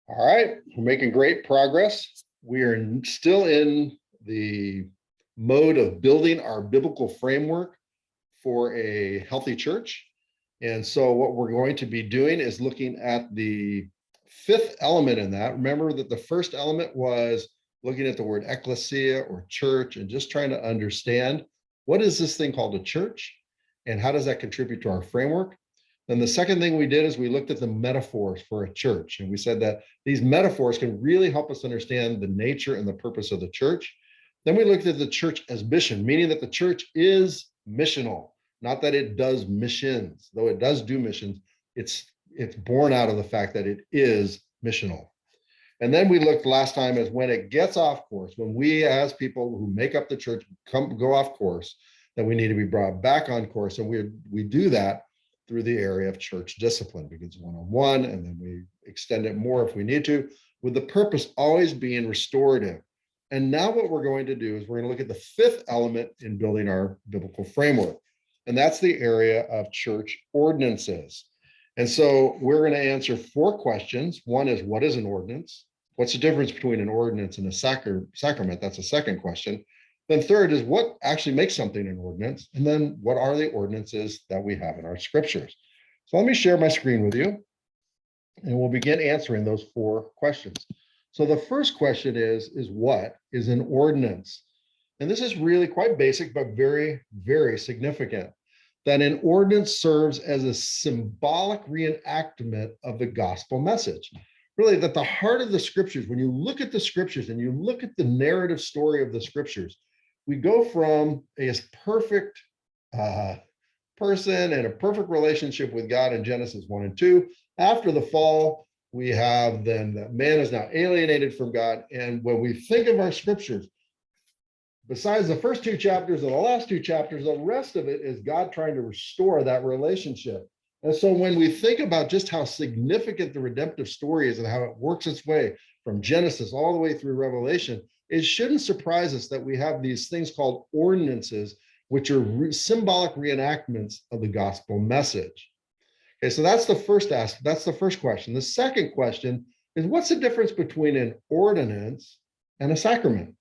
All right, we're making great progress. We are still in the mode of building our biblical framework for a healthy church. And so what we're going to be doing is looking at the fifth element in that. Remember that the first element was looking at the word ecclesia or church and just trying to understand what is this thing called a church and how does that contribute to our framework. Then the second thing we did is we looked at the metaphors for a church. And we said that these metaphors can really help us understand the nature and the purpose of the church. Then we looked at the church as mission, meaning that the church is missional, not that it does missions, though it does do missions. It's born out of the fact that it is missional. And then we looked last time as when it gets off course, when we as people who make up the church go off course, that we need to be brought back on course. And we do that through the area of church discipline, because one-on-one, and then we extend it more if we need to, with the purpose always being restorative. And now what we're going to do is we're going to look at the fifth element in building our biblical framework, and that's the area of church ordinances. And so we're going to answer four questions. One is, what is an ordinance? What's the difference between an ordinance and a sacrament? That's a second question. Then third is, what actually makes something an ordinance? And then what are the ordinances that we have in our scriptures? So let me share my screen with you, and we'll begin answering those four questions. So the first question is what is an ordinance? And this is really quite basic, but very, very significant. That an ordinance serves as a symbolic reenactment of the gospel message. Really, that the heart of the scriptures, when you look at the scriptures and you look at the narrative story of the scriptures, we go from a perfect person and a perfect relationship with God in Genesis 1 and 2. After the fall, we have then that man is now alienated from God. And when we think of our scriptures, besides the first two chapters and the last two chapters, the rest of it is God trying to restore that relationship. And so when we think about just how significant the redemptive story is and how it works its way from Genesis all the way through Revelation, it shouldn't surprise us that we have these things called ordinances, which are symbolic reenactments of the gospel message. Okay, so that's the first aspect. That's the first question. The second question is, what's the difference between an ordinance and a sacrament?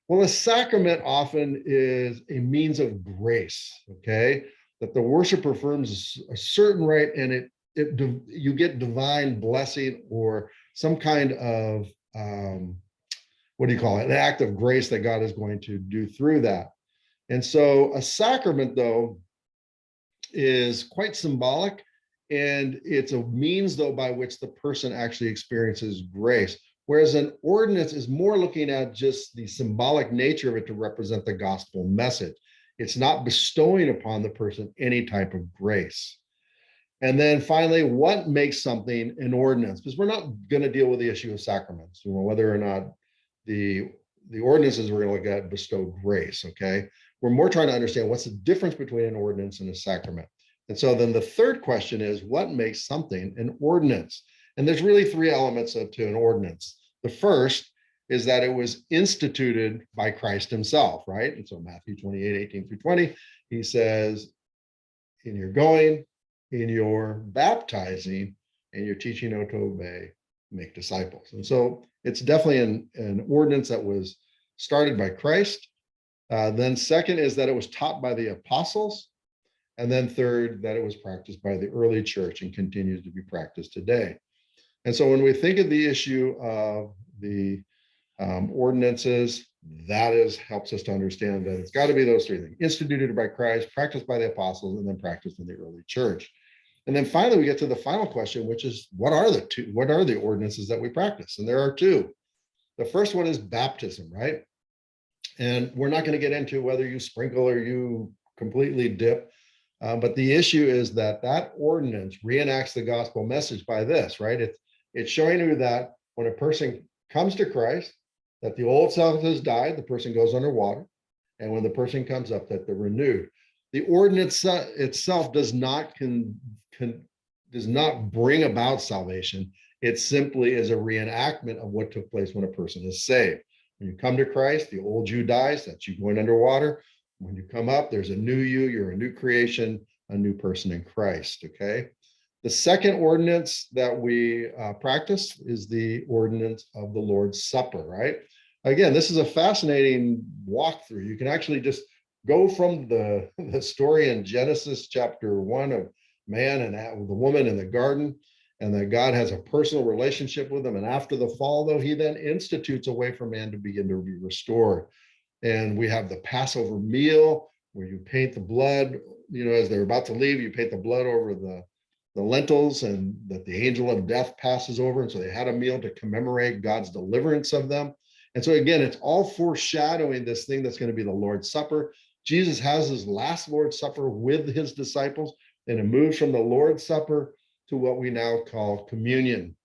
Well, a sacrament often is a means of grace, okay, that the worshiper performs a certain rite and you get divine blessing or some kind of, what do you call it, an act of grace that God is going to do through that. And so a sacrament, though, is quite symbolic, and it's a means, though, by which the person actually experiences grace. Whereas an ordinance is more looking at just the symbolic nature of it to represent the gospel message. It's not bestowing upon the person any type of grace. And then finally, what makes something an ordinance? Because we're not going to deal with the issue of sacraments, whether or not the ordinances we're going to look at bestow grace, okay? We're more trying to understand what's the difference between an ordinance and a sacrament. And so then the third question is, what makes something an ordinance? And there's really three elements to an ordinance. The first is that it was instituted by Christ himself, right? And so Matthew 28:18-20, he says, in your going, in your baptizing, and your teaching how to obey, make disciples. And so it's definitely an ordinance that was started by Christ. Then second is that it was taught by the apostles. And then third, that it was practiced by the early church and continues to be practiced today. And so when we think of the issue of the ordinances, that helps us to understand that it's got to be those three things: instituted by Christ, practiced by the apostles, and then practiced in the early church. And then finally, we get to the final question, which is, what are the ordinances that we practice? And there are two. The first one is baptism, right? And we're not going to get into whether you sprinkle or you completely dip. But the issue is that ordinance reenacts the gospel message by this, right? It's showing you that when a person comes to Christ, that the old self has died, the person goes underwater, and when the person comes up, that they're renewed. The ordinance itself does not bring about salvation. It simply is a reenactment of what took place when a person is saved. When you come to Christ, the old you dies, that's you going underwater. When you come up, there's a new you, you're a new creation, a new person in Christ, okay? The second ordinance that we practice is the ordinance of the Lord's Supper, right? Again, this is a fascinating walkthrough. You can actually just go from the story in Genesis chapter 1 of man and the woman in the garden, and that God has a personal relationship with them. And after the fall, though, he then institutes a way for man to begin to be restored. And we have the Passover meal where you paint the blood, as they're about to leave, you paint the blood over the lentils, and that the angel of death passes over. And so they had a meal to commemorate God's deliverance of them. And so again, it's all foreshadowing this thing that's going to be the Lord's Supper. Jesus has his last Lord's Supper with his disciples, and it moves from the Lord's Supper to what we now call communion,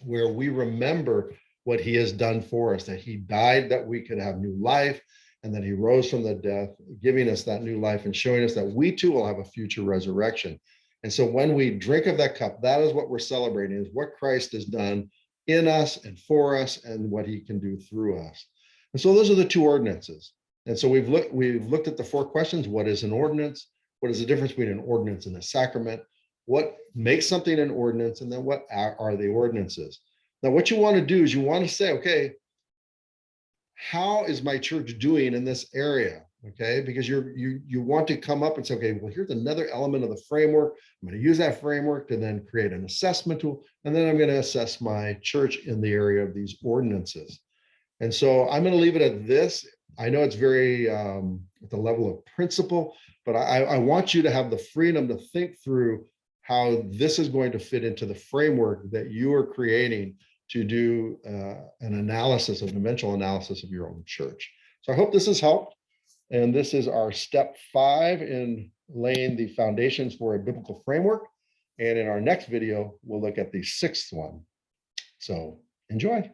where we remember what he has done for us, that he died that we could have new life, and that he rose from the death, giving us that new life and showing us that we too will have a future resurrection. And so when we drink of that cup, that is what we're celebrating, is what Christ has done in us and for us, and what he can do through us. And so those are the two ordinances. And so we've looked at the four questions. What is an ordinance? What is the difference between an ordinance and a sacrament? What makes something an ordinance? And then what are the ordinances? Now, what you want to do is you want to say, okay, how is my church doing in this area? Okay, because you want to come up and say, okay, well, here's another element of the framework. I'm going to use that framework to then create an assessment tool, and then I'm going to assess my church in the area of these ordinances. And so I'm going to leave it at this. I know it's very at the level of principle, but I want you to have the freedom to think through how this is going to fit into the framework that you are creating to do an analysis, a dimensional analysis of your own church. So I hope this has helped. And this is our step 5 in laying the foundations for a biblical framework. And in our next video, we'll look at the 6th one. So enjoy.